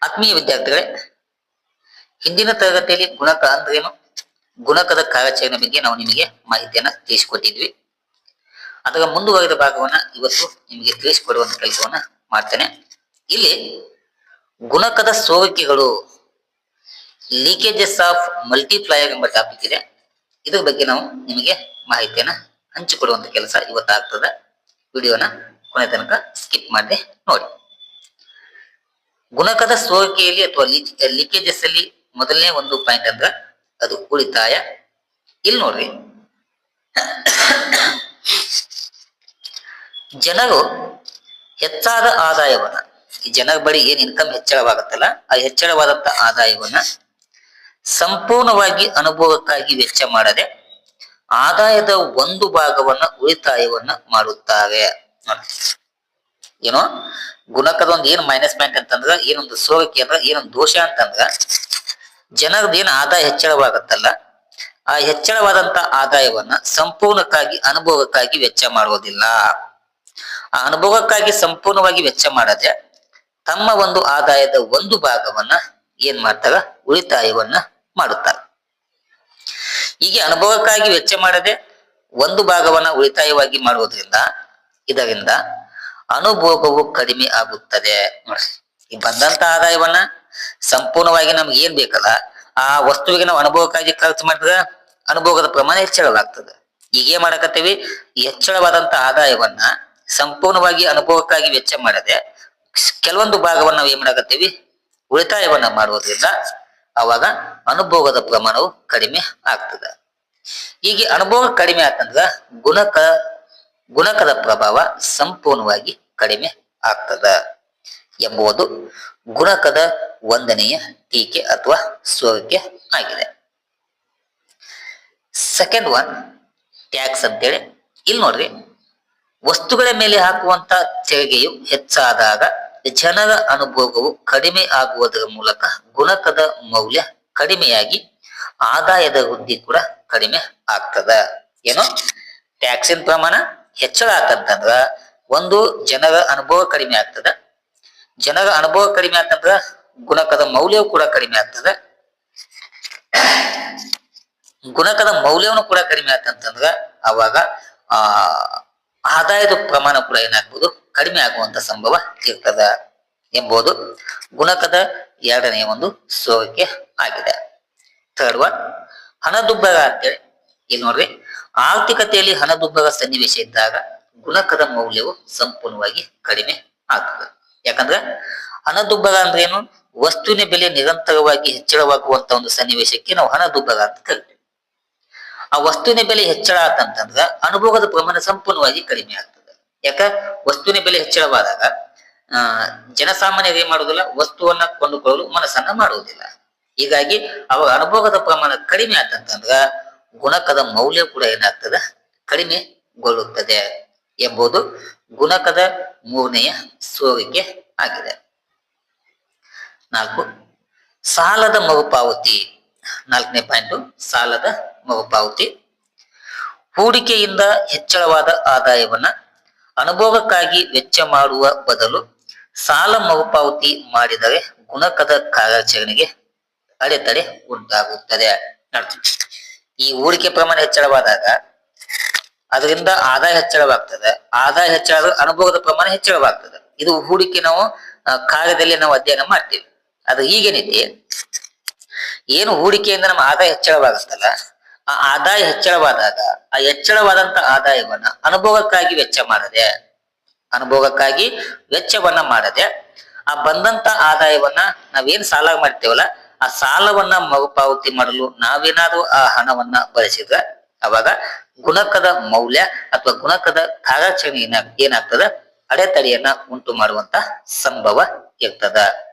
ಆತ್ಮೀಯ ವಿದ್ಯಾರ್ಥಿಗಳೇ, ಹಿಂದಿನ ತರಗತಿಯಲ್ಲಿ ಗುಣಕ ಅಂದ್ರೇನು, ಗುಣಕದ ಕಾರ್ಯಾಚರಣೆ ಬಗ್ಗೆ ನಾವು ನಿಮಗೆ ಮಾಹಿತಿಯನ್ನ ತಿಳಿಸಿಕೊಟ್ಟಿದ್ವಿ. ಅದರ ಮುಂದುವರೆದ ಭಾಗವನ್ನ ಇವತ್ತು ನಿಮಗೆ ತಿಳಿಸಿಕೊಡುವಂತ ಕೆಲಸವನ್ನ ಮಾಡ್ತೇನೆ. ಇಲ್ಲಿ ಗುಣಕದ ಸೋರಿಕೆಗಳು, ಲೀಕೇಜಸ್ ಆಫ್ ಮಲ್ಟಿಪ್ಲೈಯರ್ ಎಂಬ ಟಾಪಿಕ್ ಇದೆ. ಇದ್ರ ಬಗ್ಗೆ ನಾವು ನಿಮಗೆ ಮಾಹಿತಿಯನ್ನ ಹಂಚಿಕೊಡುವಂತ ಕೆಲಸ ಇವತ್ತಾಗ್ತದೆ. ವಿಡಿಯೋನ ಕೊನೆ ತನಕ ಸ್ಕಿಪ್ ಮಾಡದೆ ನೋಡಿ. ಗುಣಕದ ಸೋರಿಕೆಯಲ್ಲಿ ಅಥವಾ ಲೀಕೇಜಸ್ ಅಲ್ಲಿ ಮೊದಲನೇ ಒಂದು ಪಾಯಿಂಟ್ ಅಂದ್ರೆ ಅದು ಉಳಿತಾಯ. ಇಲ್ಲಿ ನೋಡ್ರಿ, ಜನರು ಹೆಚ್ಚಾದ ಆದಾಯವನ್ನ, ಜನರ ಬಳಿ ಏನ್ ಇನ್ಕಮ್ ಹೆಚ್ಚಳವಾಗುತ್ತಲ್ಲ, ಆ ಹೆಚ್ಚಳವಾದಂತ ಆದಾಯವನ್ನ ಸಂಪೂರ್ಣವಾಗಿ ಅನುಭವಕ್ಕಾಗಿ ವೆಚ್ಚ ಮಾಡದೆ ಆದಾಯದ ಒಂದು ಭಾಗವನ್ನ ಉಳಿತಾಯವನ್ನ ಮಾಡುತ್ತಾರೆ. ಏನೋ ಗುಣಕದ ಒಂದು ಏನ್ ಮೈನಸ್ ಪಾಯಿಂಟ್ ಅಂತಂದ್ರ, ಏನೊಂದು ಸೋರಿಕೆ ಅಂದ್ರ, ಏನೊಂದು ದೋಷ ಅಂತಂದ್ರ, ಜನರದ್ದು ಏನ್ ಆದಾಯ ಹೆಚ್ಚಳವಾಗತ್ತಲ್ಲ, ಆ ಹೆಚ್ಚಳವಾದಂತ ಆದಾಯವನ್ನ ಸಂಪೂರ್ಣಕ್ಕಾಗಿ ಅನುಭವಕ್ಕಾಗಿ ವೆಚ್ಚ ಮಾಡುವುದಿಲ್ಲ. ಆ ಅನುಭವಕ್ಕಾಗಿ ಸಂಪೂರ್ಣವಾಗಿ ವೆಚ್ಚ ಮಾಡದೆ ತಮ್ಮ ಒಂದು ಆದಾಯದ ಒಂದು ಭಾಗವನ್ನ ಏನ್ ಮಾಡ್ತಾರ, ಉಳಿತಾಯವನ್ನ ಮಾಡುತ್ತಾರೆ. ಹೀಗೆ ಅನುಭವಕ್ಕಾಗಿ ವೆಚ್ಚ ಮಾಡದೆ ಒಂದು ಭಾಗವನ್ನ ಉಳಿತಾಯವಾಗಿ ಇದರಿಂದ ಅನುಭೋಗವು ಕಡಿಮೆ ಆಗುತ್ತದೆ. ಈ ಬಂದಂತ ಆದಾಯವನ್ನ ಸಂಪೂರ್ಣವಾಗಿ ನಮ್ಗೆ ಏನ್ ಬೇಕಲ್ಲ, ಆ ವಸ್ತುವಿಗೆ ನಾವು ಅನುಭವಕ್ಕಾಗಿ ಖರ್ಚು ಮಾಡಿದ್ರೆ ಅನುಭೋಗದ ಪ್ರಮಾಣ ಹೆಚ್ಚಳವಾಗ್ತದೆ. ಈಗ ಏನ್ ಮಾಡಕತ್ತೀವಿ, ಈ ಹೆಚ್ಚಳವಾದಂತ ಆದಾಯವನ್ನ ಸಂಪೂರ್ಣವಾಗಿ ಅನುಭವಕ್ಕಾಗಿ ವೆಚ್ಚ ಮಾಡದೆ ಕೆಲವೊಂದು ಭಾಗವನ್ನ ನಾವು ಏನ್ ಮಾಡಕತ್ತೀವಿ, ಉಳಿತಾಯವನ್ನ ಮಾಡುವುದರಿಂದ ಅವಾಗ ಅನುಭೋಗದ ಪ್ರಮಾಣವು ಕಡಿಮೆ ಆಗ್ತದೆ. ಹೀಗೆ ಅನುಭವ ಕಡಿಮೆ ಆತಂದ್ರ ಗುಣಕದ ಪ್ರಭಾವ ಸಂಪೂರ್ಣವಾಗಿ ಕಡಿಮೆ ಆಗ್ತದ ಎಂಬುದು ಗುಣಕದ ಒಂದನೆಯ ಟೀಕೆ ಅಥವಾ ಸೋರಿಕೆ ಆಗಿದೆ. ಸೆಕೆಂಡ್ ಒನ್ ಟ್ಯಾಕ್ಸ್ ಅಂತೇಳಿ. ಇಲ್ಲಿ ನೋಡ್ರಿ, ವಸ್ತುಗಳ ಮೇಲೆ ಹಾಕುವಂತ ತೆರಿಗೆಯು ಹೆಚ್ಚಾದಾಗ ಜನರ ಅನುಭೋಗವು ಕಡಿಮೆ ಆಗುವುದರ ಮೂಲಕ ಗುಣಕದ ಮೌಲ್ಯ ಕಡಿಮೆಯಾಗಿ ಆದಾಯದ ವೃದ್ಧಿ ಕೂಡ ಕಡಿಮೆ ಆಗ್ತದ. ಏನು, ಟ್ಯಾಕ್ಸಿನ ಪ್ರಮಾಣ ಹೆಚ್ಚಳ ಆತಂತಂದ್ರ ಒಂದು ಜನರ ಅನುಭವ ಕಡಿಮೆ ಆಗ್ತದ. ಜನರ ಅನುಭವ ಕಡಿಮೆ ಆತಂದ್ರ ಗುಣಕದ ಮೌಲ್ಯವು ಕೂಡ ಕಡಿಮೆ ಆಗ್ತದ. ಗುಣಕದ ಮೌಲ್ಯವನ್ನು ಕೂಡ ಕಡಿಮೆ ಆತಂತಂದ್ರ ಅವಾಗ ಆದಾಯದ ಪ್ರಮಾಣ ಕೂಡ ಏನಾಗ್ಬೋದು, ಕಡಿಮೆ ಆಗುವಂತ ಸಂಭವ ಇರ್ತದ ಎಂಬುದು ಗುಣಕದ ಎರಡನೆಯ ಒಂದು ಸೋರಿಕೆ ಆಗಿದೆ. ಥರ್ಡ್ ಒನ್ ಹಣದುಬ್ಬರ ಅಂತೇಳಿ. ಇಲ್ಲಿ ನೋಡ್ರಿ, ಆರ್ಥಿಕತೆಯಲ್ಲಿ ಹಣದುಬ್ಬರ ಸನ್ನಿವೇಶ ಇದ್ದಾಗ ಗುಣಕದ ಮೌಲ್ಯವು ಸಂಪೂರ್ಣವಾಗಿ ಕಡಿಮೆ ಆಗ್ತದೆ. ಯಾಕಂದ್ರೆ ಹಣದುಬ್ಬರ ಅಂದ್ರೆ ಏನು, ವಸ್ತುವಿನ ಬೆಲೆ ನಿರಂತರವಾಗಿ ಹೆಚ್ಚಳವಾಗುವಂತ ಒಂದು ಸನ್ನಿವೇಶಕ್ಕೆ ನಾವು ಹಣದುಬ್ಬರ ಅಂತ ಕರಿತೀವಿ. ಆ ವಸ್ತುವಿನ ಬೆಲೆ ಹೆಚ್ಚಳ ಆತಂತಂದ್ರ ಅನುಭೋಗದ ಪ್ರಮಾಣ ಸಂಪೂರ್ಣವಾಗಿ ಕಡಿಮೆ ಆಗ್ತದೆ. ಯಾಕ, ವಸ್ತುವಿನ ಬೆಲೆ ಹೆಚ್ಚಳವಾದಾಗ ಜನಸಾಮಾನ್ಯರು ಏನ್ ಮಾಡುವುದಿಲ್ಲ, ವಸ್ತುವನ್ನ ಕೊಂಡುಕೊಳ್ಳಲು ಮನಸ್ಸನ್ನ ಮಾಡುವುದಿಲ್ಲ. ಹೀಗಾಗಿ ಅವಾಗ ಅನುಭೋಗದ ಪ್ರಮಾಣ ಕಡಿಮೆ ಆತಂತಂದ್ರ ಗುಣಕದ ಮೌಲ್ಯ ಕೂಡ ಏನಾಗ್ತದ, ಕಡಿಮೆಗೊಳ್ಳುತ್ತದೆ ಎಂಬುದು ಗುಣಕದ ಮೂರನೆಯ ಸೋರಿಕೆ ಆಗಿದೆ. 4 ಸಾಲದ ಮರುಪಾವತಿ. 4ನೇ ಪಾಯಿಂಟ್ ಸಾಲದ ಮರುಪಾವತಿ. ಹೂಡಿಕೆಯಿಂದ ಹೆಚ್ಚಳವಾದ ಆದಾಯವನ್ನ ಅನುಭವಕ್ಕಾಗಿ ವೆಚ್ಚ ಮಾಡುವ ಬದಲು ಸಾಲ ಮರುಪಾವತಿ ಮಾಡಿದರೆ ಗುಣಕದ ಕಾರ್ಯಾಚರಣೆಗೆ ಅಡೆತಡೆ ಉಂಟಾಗುತ್ತದೆ. ಈ ಹೂಡಿಕೆ ಪ್ರಮಾಣ ಹೆಚ್ಚಳವಾದಾಗ ಅದರಿಂದ ಆದಾಯ ಹೆಚ್ಚಳವಾಗ್ತದೆ. ಆದಾಯ ಹೆಚ್ಚಳ ಅನುಭವದ ಪ್ರಮಾಣ ಹೆಚ್ಚಳವಾಗ್ತದೆ. ಇದು ಹೂಡಿಕೆ ನಾವು ಕಾರ್ಯದಲ್ಲಿ ನಾವು ಅಧ್ಯಯನ ಮಾಡ್ತೀವಿ. ಅದು ಹೀಗೇನೈತಿ, ಏನು ಹೂಡಿಕೆಯಿಂದ ನಮ್ಮ ಆದಾಯ ಹೆಚ್ಚಳವಾಗುತ್ತಲ್ಲ, ಆ ಆದಾಯ ಹೆಚ್ಚಳವಾದಾಗ ಆ ಹೆಚ್ಚಳವಾದಂತ ಆದಾಯವನ್ನ ಅನುಭವಕ್ಕಾಗಿ ವೆಚ್ಚವನ್ನ ಮಾಡದೆ ಆ ಬಂದಂತ ಆದಾಯವನ್ನ ನಾವೇನ್ ಸಾಲ ಮಾಡ್ತೇವಲ್ಲ, ಆ ಸಾಲವನ್ನ ಮರುಪಾವತಿ ಮಾಡಲು ನಾವೇನಾದ್ರೂ ಆ ಹಣವನ್ನ ಬಳಸಿದ್ರೆ ಅವಾಗ ಗುಣಕದ ಮೌಲ್ಯ ಅಥವಾ ಗುಣಕದ ಕಾರ್ಯಾಚರಣೆ ಏನಾಗ್ತದ, ಅಡೆತಡೆಯನ್ನ ಉಂಟು ಮಾಡುವಂತ ಸಂಭವ ಇರ್ತದ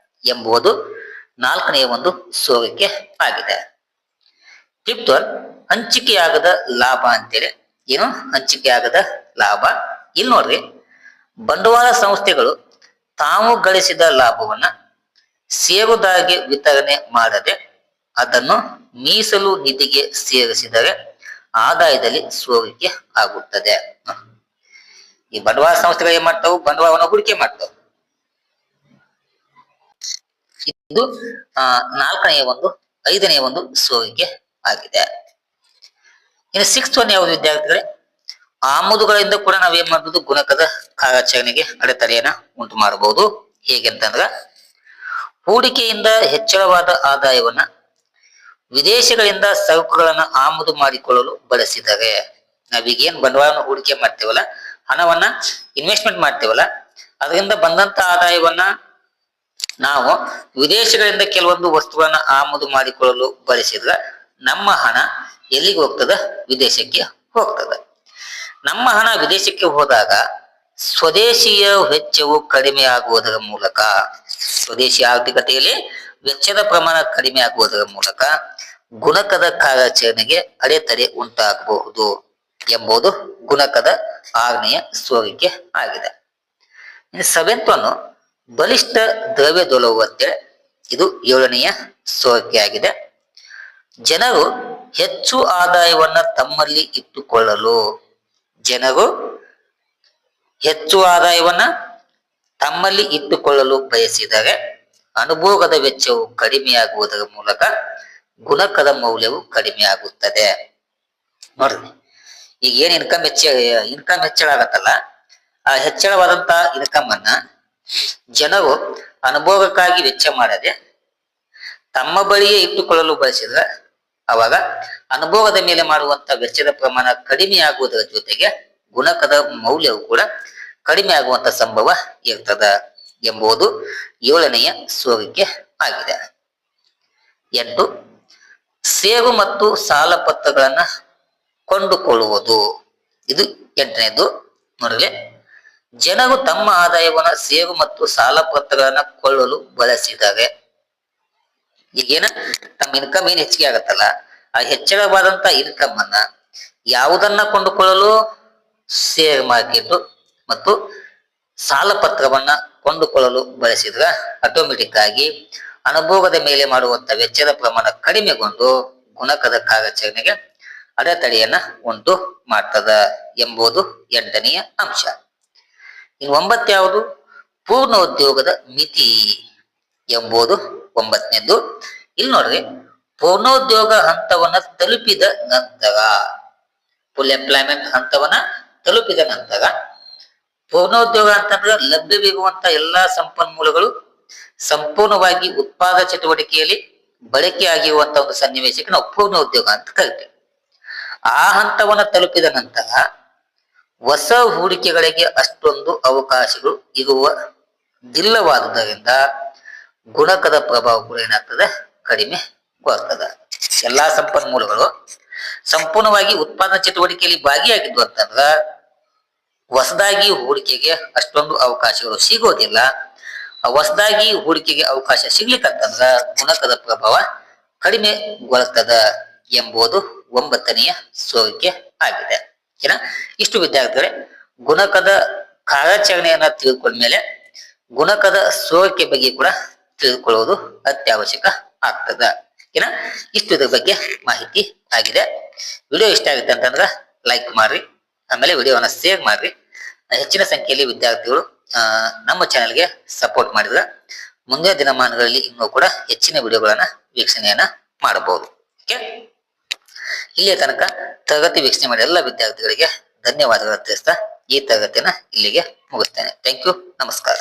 ಎಂಬುದು 4ನೆಯ ಒಂದು ಸೋರಿಕೆ ಆಗಿದೆ. ಫಿಫ್ತ್ ಒನ್ ಹಂಚಿಕೆಯಾಗದ ಲಾಭ ಅಂತೇಳಿ. ಏನು ಹಂಚಿಕೆಯಾಗದ ಲಾಭ? ಇಲ್ಲಿ ನೋಡ್ರಿ, ಬಂಡವಾಳ ಸಂಸ್ಥೆಗಳು ತಾವು ಗಳಿಸಿದ ಲಾಭವನ್ನ ಷೇರುದಾರರಿಗೆ ವಿತರಣೆ ಮಾಡದೆ ಅದನ್ನು ಮೀಸಲು ನಿಧಿಗೆ ಸೇರಿಸಿದರೆ ಆದಾಯದಲ್ಲಿ ಸೋರಿಕೆ ಆಗುತ್ತದೆ. ಈ ಬಂಡವಾಳ ಸಂಸ್ಥೆಗಳು ಏನ್ ಮಾಡ್ತಾವು, ಬಂಡವಾಳವನ್ನು ಹೂಡಿಕೆ ಮಾಡ್ತಾವ. ಇದು ನಾಲ್ಕನೆಯ ಒಂದು 5ನೆಯ ಒಂದು ಸೋರಿಕೆ ಆಗಿದೆ. ಇನ್ನು 6th ಒನ್ ಯಾವುದು ವಿದ್ಯಾರ್ಥಿಗಳೇ? ಆಮದುಗಳಿಂದ ಕೂಡ ನಾವೇನ್ ಮಾಡಬಹುದು, ಗುಣಕದ ಕಾರ್ಯಾಚರಣೆಗೆ ಅಡೆತಡೆಯನ್ನ ಉಂಟು ಮಾಡಬಹುದು. ಹೇಗೆ ಅಂತಂದ್ರ, ಹೂಡಿಕೆಯಿಂದ ಹೆಚ್ಚಳವಾದ ಆದಾಯವನ್ನ ವಿದೇಶಗಳಿಂದ ಸರಕುಗಳನ್ನ ಆಮದು ಮಾಡಿಕೊಳ್ಳಲು ಬಳಸಿದರೆ, ನಾವೀಗ ಏನ್ ಬಂಡವಾಳವನ್ನು ಹೂಡಿಕೆ ಮಾಡ್ತೇವಲ್ಲ, ಹಣವನ್ನ ಇನ್ವೆಸ್ಟ್ಮೆಂಟ್ ಮಾಡ್ತೇವಲ್ಲ, ಅದರಿಂದ ಬಂದಂತ ಆದಾಯವನ್ನ ನಾವು ವಿದೇಶಗಳಿಂದ ಕೆಲವೊಂದು ವಸ್ತುಗಳನ್ನ ಆಮದು ಮಾಡಿಕೊಳ್ಳಲು ಬಳಸಿದ್ರೆ ನಮ್ಮ ಹಣ ಎಲ್ಲಿಗೆ ಹೋಗ್ತದ? ವಿದೇಶಕ್ಕೆ ಹೋಗ್ತದ. ನಮ್ಮ ಹಣ ವಿದೇಶಕ್ಕೆ ಹೋದಾಗ ಸ್ವದೇಶಿಯ ವೆಚ್ಚವು ಕಡಿಮೆ ಆಗುವುದರ ಮೂಲಕ, ಸ್ವದೇಶಿ ಆರ್ಥಿಕತೆಯಲ್ಲಿ ವೆಚ್ಚದ ಪ್ರಮಾಣ ಕಡಿಮೆ ಆಗುವುದರ ಮೂಲಕ ಗುಣಕದ ಕಾರ್ಯಾಚರಣೆಗೆ ಅಡೆತಡೆ ಉಂಟಾಗಬಹುದು ಎಂಬುದು ಗುಣಕದ 6ನೆಯ ಸೋರಿಕೆ ಆಗಿದೆ. ಇನ್ನು 7th ಒನ್ ಬಲಿಷ್ಠ ದ್ರವ್ಯದೊಲವು ಅಂತೇಳಿ, ಇದು 7ನೆಯ ಸೋರಿಕೆ ಆಗಿದೆ. ಜನರು ಹೆಚ್ಚು ಆದಾಯವನ್ನ ತಮ್ಮಲ್ಲಿ ಇಟ್ಟುಕೊಳ್ಳಲು, ಜನರು ಹೆಚ್ಚು ಆದಾಯವನ್ನ ತಮ್ಮಲ್ಲಿ ಇಟ್ಟುಕೊಳ್ಳಲು ಬಯಸಿದರೆ ಅನುಭೋಗದ ವೆಚ್ಚವು ಕಡಿಮೆಯಾಗುವುದರ ಮೂಲಕ ಗುಣಕದ ಮೌಲ್ಯವು ಕಡಿಮೆ ಆಗುತ್ತದೆ. ನೋಡ್ರಿ, ಈಗ ಏನ್ ಇನ್ಕಮ್ ಹೆಚ್ಚಳ ಆಗತ್ತಲ್ಲ, ಆ ಹೆಚ್ಚಳವಾದಂತ ಇನ್ಕಮ್ ಅನ್ನ ಜನರು ಅನುಭೋಗಕ್ಕಾಗಿ ವೆಚ್ಚ ಮಾಡದೆ ತಮ್ಮ ಬಳಿಯೇ ಇಟ್ಟುಕೊಳ್ಳಲು ಬಯಸಿದ್ರೆ ಅವಾಗ ಅನುಭವದ ಮೇಲೆ ಮಾಡುವಂತ ವೆಚ್ಚದ ಪ್ರಮಾಣ ಕಡಿಮೆ ಆಗುವುದರ ಜೊತೆಗೆ ಗುಣಕದ ಮೌಲ್ಯವು ಕೂಡ ಕಡಿಮೆ ಆಗುವಂತ ಸಂಭವ ಇರ್ತದ ಎಂಬುದು 7ನೆಯ ಸೋರಿಕೆ ಆಗಿದೆ. 8 ಷೇರು ಮತ್ತು ಸಾಲ ಪತ್ರಗಳನ್ನ ಕೊಂಡುಕೊಳ್ಳುವುದು, ಇದು 8ನೇದು. ನೋಡಲಿ, ಜನರು ತಮ್ಮ ಆದಾಯವನ್ನ ಷೇರು ಮತ್ತು ಸಾಲ ಪತ್ರಗಳನ್ನ ಕೊಳ್ಳಲು ಬಳಸಿದ್ದಾರೆ. ಈಗೇನ ತಮ್ಮ ಇನ್ಕಮ್ ಏನ್ ಹೆಚ್ಚಿಗೆ ಆಗತ್ತಲ್ಲ, ಆ ಹೆಚ್ಚಳವಾದಂತ ಇನ್ಕಮ್ ಅನ್ನ ಯಾವುದನ್ನ ಕೊಂಡುಕೊಳ್ಳಲು? ಶೇರ್ ಮಾರ್ಕೆಟ್ ಮತ್ತು ಸಾಲ ಪತ್ರವನ್ನ ಕೊಂಡುಕೊಳ್ಳಲು ಬಳಸಿದ್ರ ಆಟೋಮೆಟಿಕ್ ಆಗಿ ಅನುಭೋಗದ ಮೇಲೆ ಮಾಡುವಂತ ವೆಚ್ಚದ ಪ್ರಮಾಣ ಕಡಿಮೆಗೊಂಡು ಗುಣಕದ ಕಾರ್ಯಾಚರಣೆಗೆ ಅಡೆತಡೆಯನ್ನ ಉಂಟು ಮಾಡ್ತದ ಎಂಬುದು 8ನೆಯ ಅಂಶ. ಇನ್ನು 9 ಯಾವುದು? ಪೂರ್ಣ ಉದ್ಯೋಗದ ಮಿತಿ ಎಂಬುದು 9ನೇದು. ಇಲ್ಲಿ ನೋಡ್ರಿ, ಪೂರ್ಣೋದ್ಯೋಗ ಹಂತವನ್ನ ತಲುಪಿದ ನಂತರ, ಫುಲ್ ಎಂಪ್ಲಾಯ್ಮೆಂಟ್ ಹಂತವನ್ನ ತಲುಪಿದ ನಂತರ, ಪೂರ್ಣೋದ್ಯೋಗ ಅಂತಂದ್ರೆ ಲಭ್ಯವಿರುವಂತ ಎಲ್ಲಾ ಸಂಪನ್ಮೂಲಗಳು ಸಂಪೂರ್ಣವಾಗಿ ಉತ್ಪಾದಕ ಚಟುವಟಿಕೆಯಲ್ಲಿ ಬಳಕೆ ಆಗಿರುವಂತ ಒಂದು ಸನ್ನಿವೇಶಕ್ಕೆ ನಾವು ಪೂರ್ಣ ಉದ್ಯೋಗ ಅಂತ ಕರಿತೇವೆ. ಆ ಹಂತವನ್ನ ತಲುಪಿದ ನಂತರ ಹೊಸ ಹೂಡಿಕೆಗಳಿಗೆ ಅಷ್ಟೊಂದು ಅವಕಾಶಗಳು ಇರುವುದಿಲ್ಲವಾದುದರಿಂದ ಗುಣಕದ ಪ್ರಭಾವ ಕೂಡ ಏನಾಗ್ತದೆ? ಕಡಿಮೆ ಆಗ್ತದೆ. ಎಲ್ಲಾ ಸಂಪನ್ಮೂಲಗಳು ಸಂಪೂರ್ಣವಾಗಿ ಉತ್ಪಾದನಾ ಚಟುವಟಿಕೆಯಲ್ಲಿ ಭಾಗಿಯಾಗಿದ್ವು ಅಂತಂದ್ರ ಹೊಸದಾಗಿ ಹೂಡಿಕೆಗೆ ಅಷ್ಟೊಂದು ಅವಕಾಶಗಳು ಸಿಗೋದಿಲ್ಲ. ಹೊಸದಾಗಿ ಹೂಡಿಕೆಗೆ ಅವಕಾಶ ಸಿಗ್ಲಿಕ್ಕಂತಂದ್ರ ಗುಣಕದ ಪ್ರಭಾವ ಕಡಿಮೆಗೊಳ್ತದ ಎಂಬುದು 9ನೆಯ ಸೋರಿಕೆ ಆಗಿದೆ. ಏನ ಇಷ್ಟು ವಿದ್ಯಾರ್ಥಿಗಳೇ, ಗುಣಕದ ಕಾರ್ಯಾಚರಣೆಯನ್ನ ತಿಳ್ಕೊಂಡ್ಮೇಲೆ ಗುಣಕದ ಸೋರಿಕೆ ಬಗ್ಗೆ ಕೂಡ ತಿಳಿದುಕೊಳ್ಳುವುದು ಅತ್ಯವಶ್ಯಕ ಆಗ್ತದ. ಏನ ಇಷ್ಟು ಇದ್ರ ಬಗ್ಗೆ ಮಾಹಿತಿ ಆಗಿದೆ. ವಿಡಿಯೋ ಇಷ್ಟ ಆಗುತ್ತೆ ಅಂತಂದ್ರ ಲೈಕ್ ಮಾಡ್ರಿ, ಆಮೇಲೆ ವಿಡಿಯೋವನ್ನ ಶೇರ್ ಮಾಡ್ರಿ. ಹೆಚ್ಚಿನ ಸಂಖ್ಯೆಯಲ್ಲಿ ವಿದ್ಯಾರ್ಥಿಗಳು ನಮ್ಮ ಚಾನೆಲ್ಗೆ ಸಪೋರ್ಟ್ ಮಾಡಿದ್ರ ಮುಂದಿನ ದಿನಮಾನಗಳಲ್ಲಿ ಇನ್ನೂ ಕೂಡ ಹೆಚ್ಚಿನ ವಿಡಿಯೋಗಳನ್ನ ವೀಕ್ಷಣೆಯನ್ನ ಮಾಡಬಹುದು. ಓಕೆ, ಇಲ್ಲಿಯ ತನಕ ತರಗತಿ ವೀಕ್ಷಣೆ ಮಾಡಿ ಎಲ್ಲ ವಿದ್ಯಾರ್ಥಿಗಳಿಗೆ ಧನ್ಯವಾದಗಳು ತಿಳಿಸ್ತಾ ಈ ತರಗತಿಯನ್ನ ಇಲ್ಲಿಗೆ ಮುಗಿಸ್ತೇನೆ. ಥ್ಯಾಂಕ್ ಯು, ನಮಸ್ಕಾರ.